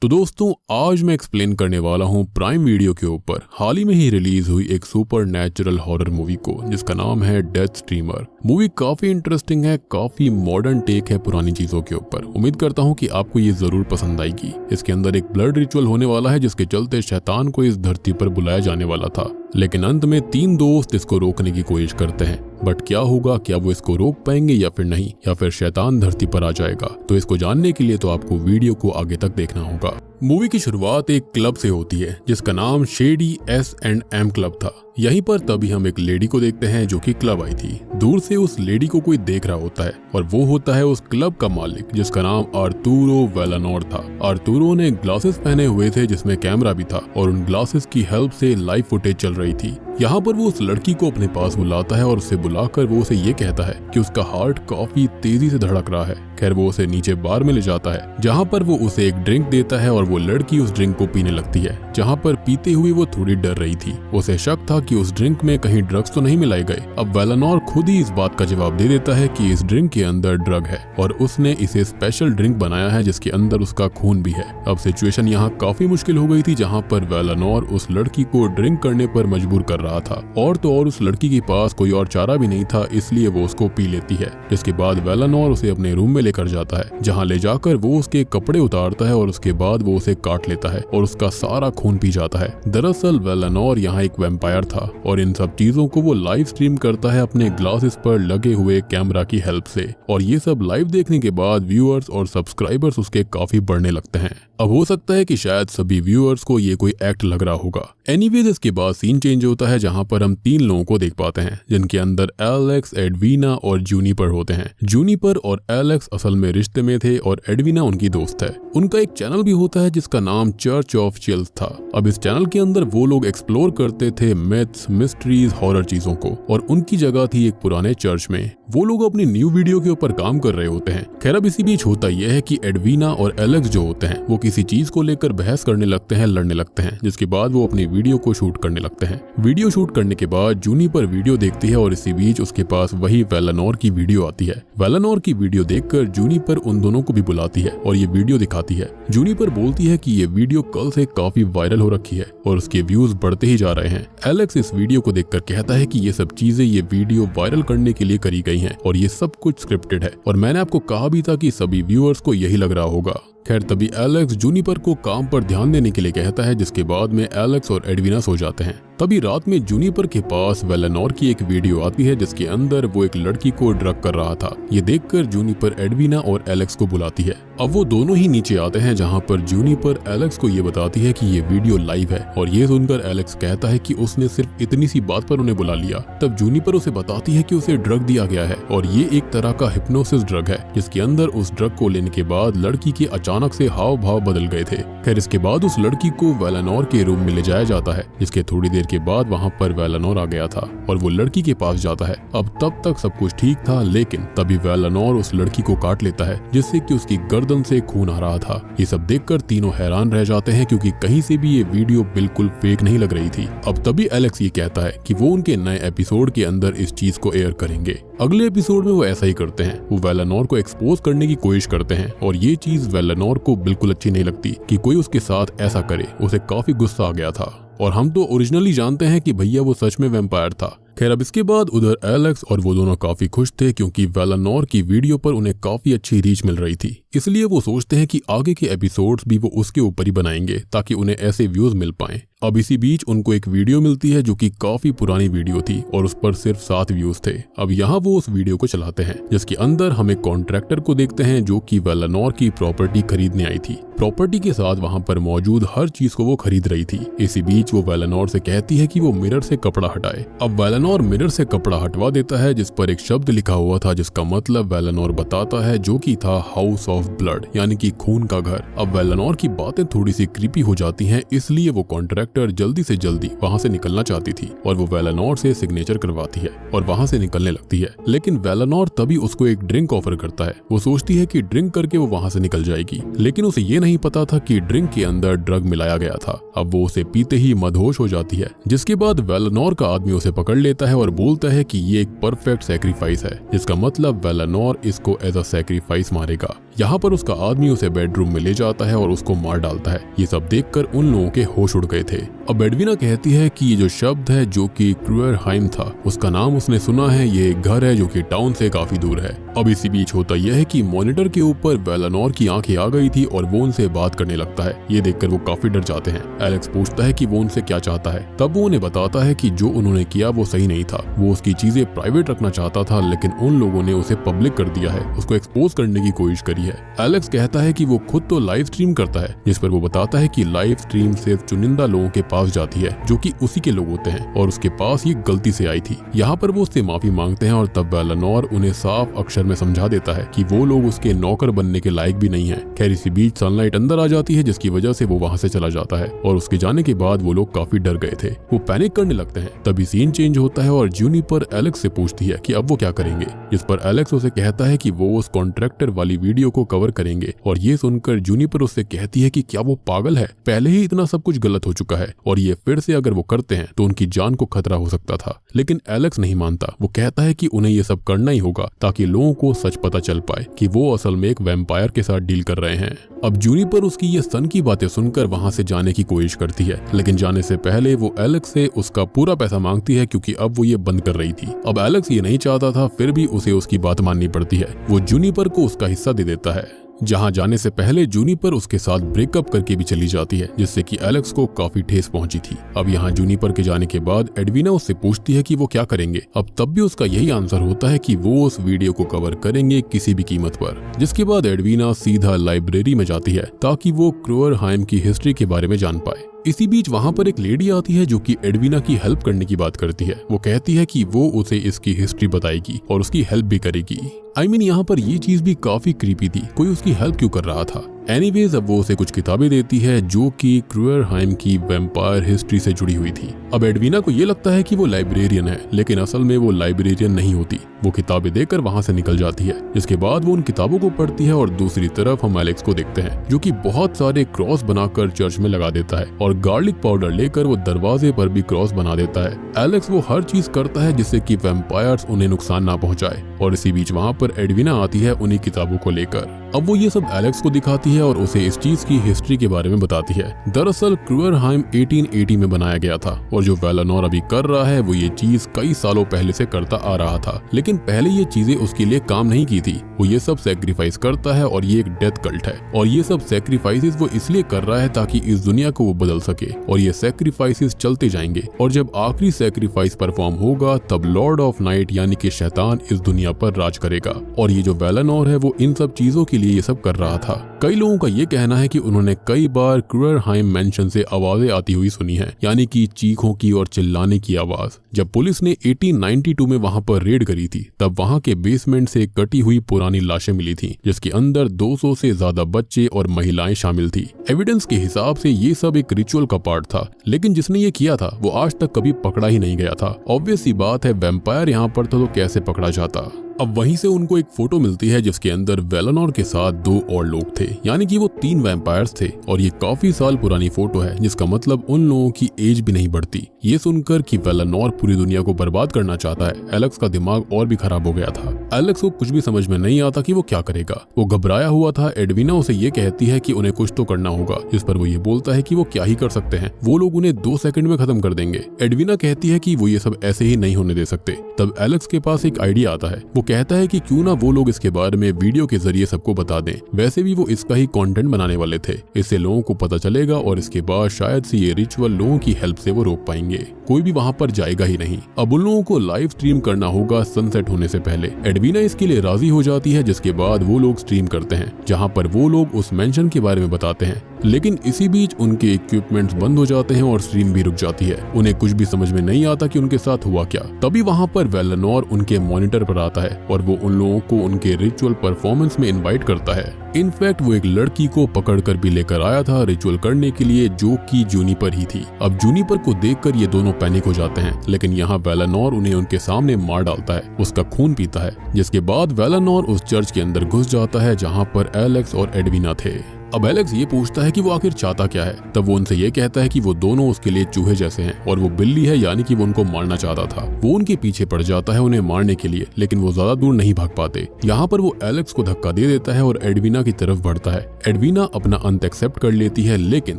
तो दोस्तों आज मैं एक्सप्लेन करने वाला हूँ प्राइम वीडियो के ऊपर हाल ही में ही रिलीज हुई एक सुपर नेचुरल हॉरर मूवी को जिसका नाम है डेथ स्ट्रीमर। मूवी काफी इंटरेस्टिंग है, काफी मॉडर्न टेक है पुरानी चीजों के ऊपर। उम्मीद करता हूँ कि आपको ये जरूर पसंद आएगी। इसके अंदर एक ब्लड रिचुअल होने वाला है जिसके चलते शैतान को इस धरती पर बुलाया जाने वाला था, लेकिन अंत में 3 दोस्त इसको रोकने की कोशिश करते हैं। बट क्या होगा, क्या वो इसको रोक पाएंगे या फिर नहीं, या फिर शैतान धरती पर आ जाएगा? तो इसको जानने के लिए तो आपको वीडियो को आगे तक देखना होगा। मूवी की शुरुआत एक क्लब से होती है जिसका नाम शेडी S&M क्लब था। यहीं पर तभी हम एक लेडी को देखते हैं जो कि क्लब आई थी। दूर से उस लेडी को कोई देख रहा होता है और वो होता है उस क्लब का मालिक जिसका नाम आर्तुरो वेलानोर था। आर्तुरो ने ग्लासेस पहने हुए थे जिसमें कैमरा भी था और उन ग्लासेस की हेल्प से लाइव फुटेज चल रही थी। यहाँ पर वो उस लड़की को अपने पास बुलाता है और उसे बुलाकर वो उसे ये कहता है कि उसका हार्ट काफी तेजी से धड़क रहा है। खैर वो उसे नीचे बार में ले जाता है जहाँ पर वो उसे एक ड्रिंक देता है और वो लड़की उस ड्रिंक को पीने लगती है। जहाँ पर पीते हुए वो थोड़ी डर रही थी, उसे शक था कि उस ड्रिंक में कहीं ड्रग्स तो नहीं मिलाए गए। अब वेलानोर खुद ही इस बात का जवाब दे देता है कि इस ड्रिंक के अंदर ड्रग है और उसने इसे स्पेशल ड्रिंक बनाया है जिसके अंदर उसका खून भी है। अब सिचुएशन यहाँ काफी मुश्किल हो गई थी जहाँ पर वेलानोर उस लड़की को ड्रिंक करने पर मजबूर कर रहा था और तो और उस लड़की के पास कोई और चारा भी नहीं था, इसलिए वो उसको पी लेती है। जिसके बाद वेलानोर उसे अपने रूम में लेकर जाता है जहाँ ले जाकर वो उसके कपड़े उतारता है और उसके बाद वो उसे काट लेता है और उसका सारा खून पी जाता है। दरअसल वेलानोर यहाँ एक वैम्पायर था और इन सब चीजों को वो लाइव स्ट्रीम करता है अपने ग्लासेस पर लगे हुए कैमरा की हेल्प से। और ये सब लाइव देखने के बाद व्यूअर्स और सब्सक्राइबर्स उसके काफी बढ़ने लगते हैं। अब हो सकता है कि शायद सभी व्यूअर्स को ये कोई एक्ट लग रहा होगा। एनीवेज इसके बाद सीन चेंज होता है जहाँ पर हम 3 लोगों को देख पाते हैं जिनके अंदर एलेक्स, एडवीना और जूनिपर होते हैं। जूनिपर और एलेक्स असल में रिश्ते में थे और एडवीना उनकी दोस्त है। उनका एक चैनल भी होता है जिसका नाम चर्च ऑफ चिल्स था। अब इस चैनल के अंदर वो लोग एक्सप्लोर करते थे मिथ्स, मिस्ट्रीज, हॉरर चीजों को और उनकी जगह थी एक पुराने चर्च में। वो लोग अपनी न्यू वीडियो के ऊपर काम कर रहे होते हैं। खैर अब इसी बीच होता यह है कि एडवीना और एलेक्स जो होते हैं वो किसी चीज को लेकर बहस करने लगते हैं, लड़ने लगते हैं, जिसके बाद वो अपनी वीडियो को शूट करने लगते हैं। वीडियो शूट करने के बाद जूनिपर वीडियो देखती है और इसी बीच उसके पास वही वेलानोर की वीडियो आती है। वेलानोर की वीडियो देखकर जूनिपर उन दोनों को भी बुलाती है और ये वीडियो दिखाती है। जूनिपर बोलती है कि ये वीडियो कल से काफी वायरल हो रखी है और उसके व्यूज बढ़ते ही जा रहे हैं। एलेक्स इस वीडियो को देखकर कहता है कि ये सब चीजें ये वीडियो वायरल करने के लिए करी गई हैं और ये सब कुछ स्क्रिप्टेड है और मैंने आपको कहा भी था कि सभी व्यूअर्स को यही लग रहा होगा। खैर तभी एलेक्स जूनिपर को काम पर ध्यान देने के लिए कहता है जिसके बाद में एलेक्स और एडवीना सो जाते हैं। तभी रात में जूनिपर के पास वेलानोर की एक वीडियो आती है जिसके अंदर वो एक लड़की को ड्रग कर रहा था। ये देखकर जूनिपर एडवीना और एलेक्स को बुलाती है। अब वो दोनों ही नीचे आते हैं जहाँ पर जूनिपर एलेक्स को ये बताती है कि ये वीडियो लाइव है और ये सुनकर एलेक्स कहता है कि उसने सिर्फ इतनी सी बात पर उन्हें बुला लिया। तब जूनिपर उसे बताती है कि उसे ड्रग दिया गया है और ये एक तरह का हिप्नोसिस ड्रग है जिसके अंदर उस ड्रग को लेने के बाद लड़की के अचानक से हाव भाव बदल गए थे। खैर इसके बाद उस लड़की को वेलानोर के रूम में ले जाया जाता है जिसके थोड़ी देर के बाद वहाँ पर वेलानोर आ गया था और वो लड़की के पास जाता है। अब तब तक सब कुछ ठीक था, लेकिन तभी वेलानोर उस लड़की को काट लेता है जिससे कि उसकी गर्दन से खून आ रहा था। ये सब देखकर तीनों हैरान रह जाते हैं क्योंकि कहीं से भी ये वीडियो बिल्कुल फेक नहीं लग रही थी। अब तभी एलेक्स ये कहता है कि वो उनके नए एपिसोड के अंदर इस चीज को एयर करेंगे। अगले एपिसोड में वो ऐसा ही करते हैं, वो वेलानोर को एक्सपोज करने की कोशिश करते हैं और ये चीज वेलानोर को बिल्कुल अच्छी नहीं लगती कि कोई उसके साथ ऐसा करे। उसे काफी गुस्सा आ गया था और हम तो ओरिजिनली जानते हैं कि भैया वो सच में वैम्पायर था। खैर अब इसके बाद उधर एलेक्स और वो दोनों काफी खुश थे क्योंकि वेलानोर की वीडियो पर उन्हें काफी अच्छी रीच मिल रही थी, इसलिए वो सोचते हैं कि आगे के एपिसोड्स भी वो उसके ऊपर ही बनाएंगे ताकि उन्हें ऐसे व्यूज मिल पाएं। अब इसी बीच उनको एक वीडियो मिलती है जो कि काफी पुरानी वीडियो थी और उस पर सिर्फ 7 व्यूज थे। अब यहाँ वो उस वीडियो को चलाते हैं जिसके अंदर हम एक कॉन्ट्रैक्टर को देखते हैं जो कि वेलानोर की प्रॉपर्टी खरीदने आई थी। प्रॉपर्टी के साथ वहाँ पर मौजूद हर चीज को वो खरीद रही थी। इसी बीच वो वेलानोर से कहती है कि वो मिरर से कपड़ा हटाए। अब वेलानोर मिरर से कपड़ा हटवा देता है जिस पर एक शब्द लिखा हुआ था जिसका मतलब वेलानोर बताता है जो कि था हाउस ऑफ ब्लड, यानी कि खून का घर। अब वेलानोर की बातें थोड़ी सी क्रीपी हो जाती हैं, इसलिए वो कॉन्ट्रैक्टर जल्दी से जल्दी वहाँ से निकलना चाहती थी और वो वेलानोर से सिग्नेचर करवाती है और वहाँ से निकलने लगती है। लेकिन वेलानोर तभी उसको एक ड्रिंक ऑफर करता है। वो सोचती है कि ड्रिंक करके वो वहाँ से निकल जाएगी, लेकिन उसे ये नहीं पता था कि ड्रिंक के अंदर ड्रग मिलाया गया था। अब वो उसे पीते ही मदहोश हो जाती है, जिसके बाद वेलानोर का आदमी उसे पकड़ लेता देता है और बोलता है कि ये एक परफेक्ट सैक्रिफाइस है, जिसका मतलब वेलानोर इसको एज अ सैक्रिफाइस मारेगा। यहाँ पर उसका आदमी उसे बेडरूम में ले जाता है और उसको मार डालता है। ये सब देखकर उन लोगों के होश उड़ गए थे। अब एडविना कहती है कि ये जो शब्द है जो कि क्रूअरहाइम था, उसका नाम उसने सुना है। ये एक घर है जो कि टाउन से काफी दूर है। अब इसी बीच होता यह है कि मॉनिटर के ऊपर वेलानोर की आंखें आ गई थी और वो उनसे बात करने लगता है। ये देखकर वो काफी डर जाते हैं। एलेक्स पूछता है कि वो उनसे क्या चाहता है। तब वो उन्हें बताता है कि जो उन्होंने किया वो सही नहीं था। वो उसकी चीजें प्राइवेट रखना चाहता था, लेकिन उन लोगों ने उसे पब्लिक कर दिया है, उसको एक्सपोज करने की कोशिश करी है। एलेक्स कहता है कि वो खुद तो लाइव स्ट्रीम करता है, जिस पर वो बताता है कि लाइव स्ट्रीम सिर्फ चुनिंदा लोगों के पास जाती है जो कि उसी के लोग होते हैं और उसके पास ये गलती से आई थी। यहाँ पर वो उससे माफी मांगते हैं और तब वेलानोर उन्हें साफ अक्षर में समझा देता है कि वो लोग उसके नौकर बनने के लायक भी नहीं है। खैर इसी बीच सनलाइट अंदर आ जाती है, जिसकी वजह से वो वहाँ से चला जाता है और उसके जाने के बाद वो लोग काफी डर गए थे। वो पैनिक करने लगते हैं। तभी सीन चेंज होता है और जूनिपर एलेक्स से पूछती है कि अब वो क्या करेंगे, जिस पर एलेक्स उसे कहता है कि वो उस कॉन्ट्रैक्टर वाली वीडियो को कवर करेंगे। और ये सुनकर जूनिपर उससे कहती है कि क्या वो पागल है, पहले ही इतना सब कुछ गलत हो चुका है और ये फिर से अगर वो करते हैं तो उनकी जान को खतरा हो सकता था। लेकिन एलेक्स नहीं मानता। वो कहता है कि उन्हें ये सब करना ही होगा ताकि लोगों को सच पता चल पाए कि वो असल में एक वैम्पायर के साथ डील कर रहे हैं। अब जूनिपर उसकी ये सन की बातें सुनकर वहां से जाने की कोशिश करती है, लेकिन जाने से पहले वो एलेक्स से उसका पूरा पैसा मांगती है क्योंकि अब वो ये बंद कर रही थी। अब एलेक्स ये नहीं चाहता था, फिर भी उसे उसकी बात माननी पड़ती है। वो जूनिपर को उसका हिस्सा दे देता है। जहां जाने से पहले जूनिपर उसके साथ ब्रेकअप करके भी चली जाती है, जिससे कि एलेक्स को काफी ठेस पहुंची थी। अब यहाँ जूनिपर के जाने के बाद एडविना उससे पूछती है कि वो क्या करेंगे। अब तब भी उसका यही आंसर होता है कि वो उस वीडियो को कवर करेंगे किसी भी कीमत पर। जिसके बाद एडविना सीधा लाइब्रेरी में जाती है ताकि वो क्रूअरहाइम की हिस्ट्री के बारे में जान पाए। इसी बीच वहां पर एक लेडी आती है जो कि एडविना की हेल्प करने की बात करती है। वो कहती है कि वो उसे इसकी हिस्ट्री बताएगी और उसकी हेल्प भी करेगी। यहाँ पर ये चीज भी काफी क्रीपी थी, कोई उसकी हेल्प क्यों कर रहा था। एनीवेज अब वो उसे कुछ किताबें देती है जो कि क्रूअरहाइम की वैम्पायर हिस्ट्री से जुड़ी हुई थी। अब एडविना को ये लगता है कि वो लाइब्रेरियन है, लेकिन असल में वो लाइब्रेरियन नहीं होती। वो किताबें देकर वहां से निकल जाती है। जिसके बाद वो उन किताबों को पढ़ती है और दूसरी तरफ हम एलेक्स को देखते हैं जो कि बहुत सारे क्रॉस बनाकर चर्च में लगा देता है और गार्लिक पाउडर लेकर वो दरवाजे पर भी क्रॉस बना देता है। एलेक्स वो हर चीज करता है जिससे कि वैम्पायर्स उन्हें नुकसान ना पहुंचाए। और इसी बीच वहां पर एडविना आती है उन्हीं किताबों को लेकर। अब वो ये सब एलेक्स को दिखाती है और उसे इस चीज की हिस्ट्री के बारे में बताती है। दरअसल क्रूअरहाइम 1880 में बनाया गया था और जो वेलानोर अभी कर रहा है वो ये चीज कई सालों पहले से करता आ रहा था, लेकिन पहले ये चीजें उसके लिए काम नहीं की थी। वो ये सब सैक्रिफाइस करता है और ये एक डेथ कल्ट है और ये सब सैक्रिफाइसेस वो इसलिए कर रहा है ताकि इस दुनिया को वो बदल सके। और ये सैक्रिफाइसेस चलते जाएंगे और जब आखिरी सैक्रिफाइस परफॉर्म होगा तब लॉर्ड ऑफ नाइट यानी कि शैतान इस दुनिया पर राज करेगा। और ये जो वेलानोर है वो इन सब चीजों के लिए ये सब कर रहा था। कई लोगों का ये कहना है कि उन्होंने कई बार क्रूअरहाइम मेंशन से आवाजें आती हुई सुनी है, यानी कि चीखों की और चिल्लाने की आवाज। जब पुलिस ने 1892 में वहां पर रेड करी थी तब वहां के बेसमेंट से कटी हुई पुरानी लाशें मिली थी, जिसके अंदर 200 से ज्यादा बच्चे और महिलाएं शामिल थी। एविडेंस के हिसाब से ये सब एक रिचुअल का पार्ट था, लेकिन जिसने ये किया था वो आज तक कभी पकड़ा ही नहीं गया था। ऑब्वियस सी बात है, वैम्पायर यहाँ पर था तो कैसे पकड़ा जाता। अब वहीं से उनको एक फोटो मिलती है जिसके अंदर वेलानोर के साथ 2 और लोग थे, यानी कि वो 3 वैम्पायर्स थे। और ये काफी साल पुरानी फोटो है, जिसका मतलब उन लोगों की एज भी नहीं बढ़ती। ये सुनकर कि वेलानोर पूरी दुनिया को बर्बाद करना चाहता है, एलेक्स का दिमाग और भी खराब हो गया था। एलेक्स को कुछ भी समझ में नहीं आता कि वो क्या करेगा। वो घबराया हुआ था। एडविना उसे ये कहती है कि उन्हें कुछ तो करना होगा, जिस पर वो ये बोलता है कि वो क्या ही कर सकते हैं, वो लोग उन्हें 2 सेकंड में खत्म कर देंगे। एडविना कहती है कि वो ये सब ऐसे ही नहीं होने दे सकते। तब एलेक्स के पास एक आइडिया आता है। वो कहता है कि क्यों ना वो लोग इसके बारे में वीडियो के जरिए सबको बता दें। वैसे भी वो इसका ही कंटेंट बनाने वाले थे, इससे लोगों को पता चलेगा और इसके बाद शायद से ये रिचुअल लोगों की हेल्प से वो रोक पाएंगे। कोई भी वहां पर जाएगा ही नहीं। अब उन लोगों को लाइव स्ट्रीम करना होगा सनसेट होने से पहले। एडविना इसके लिए राजी हो जाती है, जिसके बाद वो लोग स्ट्रीम करते हैं जहां पर वो लोग उस मेंशन के बारे में बताते हैं। लेकिन इसी बीच उनके इक्विपमेंट्स बंद हो जाते हैं और स्ट्रीम भी रुक जाती है। उन्हें कुछ भी समझ में नहीं आता कि उनके साथ हुआ क्या। तभी वहां पर वेलानोर उनके मॉनिटर पर आता है और वो उन लोगों को उनके रिचुअल परफॉर्मेंस में इनवाइट करता है। इनफैक्ट वो एक लड़की को पकड़कर भी लेकर आया था रिचुअल करने के लिए, जो कि जूनिपर ही थी। अब जूनिपर को देखकर ये दोनों पैनिक हो जाते हैं, लेकिन यहाँ वेलानोर उन्हें उनके सामने मार डालता है, उसका खून पीता है। जिसके बाद वेलानोर उस चर्च के अंदर घुस जाता है जहाँ पर एलेक्स और एडविना थे। अब एलेक्स ये पूछता है कि वो आखिर चाहता क्या है। तब वो उनसे ये कहता है कि वो दोनों उसके लिए चूहे जैसे हैं और वो बिल्ली है, यानी कि वो उनको मारना चाहता था। वो उनके पीछे पड़ जाता है उन्हें मारने के लिए, लेकिन वो ज्यादा दूर नहीं भाग पाते। यहाँ पर वो एलेक्स को धक्का दे देता है और एडवीना की तरफ बढ़ता है। एडवीना अपना अंत एक्सेप्ट कर लेती है, लेकिन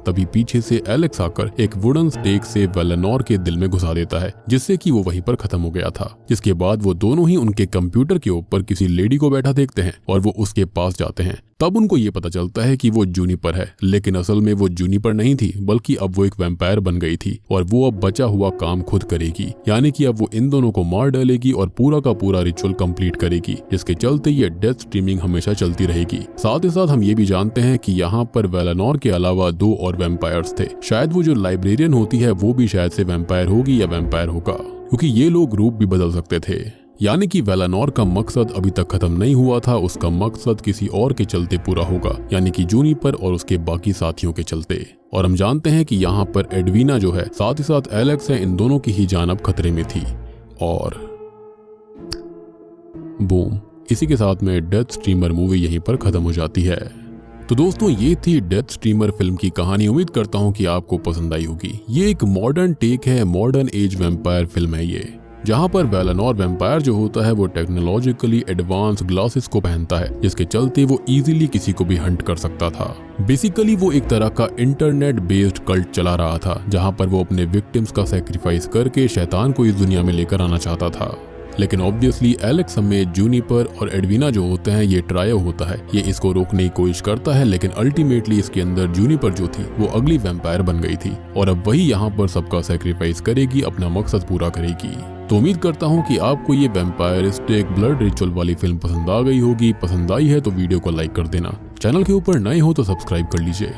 तभी पीछे से एलेक्स आकर एक वुडन स्टेक से वेलेनोर के दिल में घुसा देता है, जिससे कि वो वहीं पर खत्म हो गया था। जिसके बाद वो दोनों ही उनके कंप्यूटर के ऊपर किसी लेडी को बैठा देखते हैं और वो उसके पास जाते हैं। तब उनको ये पता चलता है कि वो जूनिपर है, लेकिन असल में वो जूनिपर नहीं थी, बल्कि अब वो एक वैम्पायर बन गई थी और वो अब बचा हुआ काम खुद करेगी। यानी कि अब वो इन दोनों को मार डालेगी और पूरा का पूरा रिचुअल कंप्लीट करेगी, जिसके चलते ये डेथ स्ट्रीमिंग हमेशा चलती रहेगी। साथ ही साथ हम ये भी जानते हैं कि यहाँ पर वेलेनोर के अलावा 2 और वैम्पायर्स थे। शायद वो जो लाइब्रेरियन होती है वो भी शायद से वैम्पायर होगी या वैम्पायर होगा, क्योंकि ये लोग रूप भी बदल सकते थे। यानी कि वेलेनोर का मकसद अभी तक खत्म नहीं हुआ था, उसका मकसद किसी और के चलते पूरा होगा, यानी कि जूनिपर और उसके बाकी साथियों के चलते। और हम जानते हैं कि यहाँ पर एडवीना जो है, साथ ही साथ एलेक्स है, इन दोनों की ही जान अब खतरे में थी। और बूम, इसी के साथ में डेथ स्ट्रीमर मूवी यहीं पर खत्म हो जाती है। तो दोस्तों, ये थी डेथ स्ट्रीमर फिल्म की कहानी। उम्मीद करता हूँ कि आपको पसंद आई होगी। ये एक मॉडर्न टेक है, मॉडर्न एज वैम्पायर फिल्म है ये, जहाँ पर वेलेनोर वैम्पायर जो होता है वो टेक्नोलॉजिकली एडवांस ग्लासेस को पहनता है, जिसके चलते वो इजीली किसी को भी हंट कर सकता था। बेसिकली वो एक तरह का इंटरनेट बेस्ड कल्ट चला रहा था, जहाँ पर वो अपने विक्टिम्स का सैक्रिफाइस करके शैतान को इस दुनिया में लेकर आना चाहता था। लेकिन ऑब्वियसली एलेक्स समेत जूनिपर और एडवीना जो होते हैं, ये ट्रायो होता है, ये इसको रोकने की कोशिश करता है, लेकिन अल्टीमेटली इसके अंदर जूनिपर जो थी वो अगली वैम्पायर बन गई थी और अब वही यहाँ पर सबका सैक्रिफाइस करेगी, अपना मकसद पूरा करेगी। तो उम्मीद करता हूँ कि आपको ये वैम्पायरिस्टिक ब्लड रिचुअल वाली फिल्म पसंद आ गई होगी। पसंद आई है तो वीडियो को लाइक कर देना, चैनल के ऊपर नए हो तो सब्सक्राइब कर लीजिए।